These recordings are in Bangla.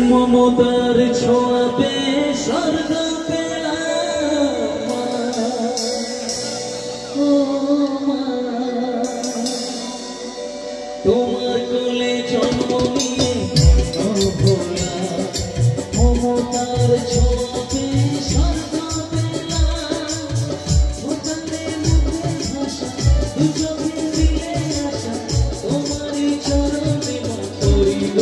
মমতার ছোঁয়াতে স্বর্গ পেলাম ও মা, তোমার কোলে জন্ম নিয়ে ভোলা মমতার ছোঁয়াতে স্বর্গ পেলাম। ভুটানে মুখে ভাষা দু চোখে দিলে আশা তোমারই চরণে মা করিল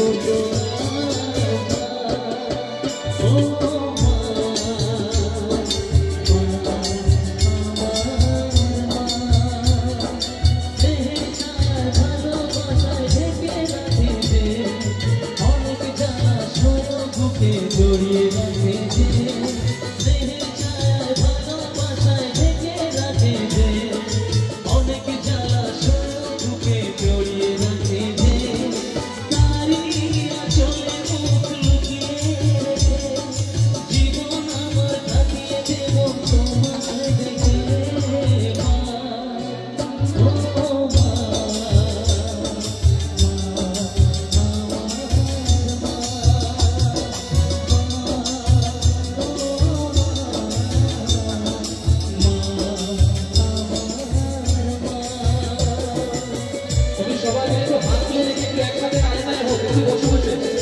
জড়িয়ে রাখে যে দেহের ছায়ায় ভালোবাসায় ঢেকে রাখে যে অনেক জ্বালা বুকে জড়িয়ে রাখে যে তারি আঁচলে মুখ লুকিয়ে রেখে জীবন আমার কাটিয়ে দেব তোমায় দেখে মা ও মা। সবাই মিলে হাত তুলে রেখে একসাথে আয়নায় হোক বসে বসে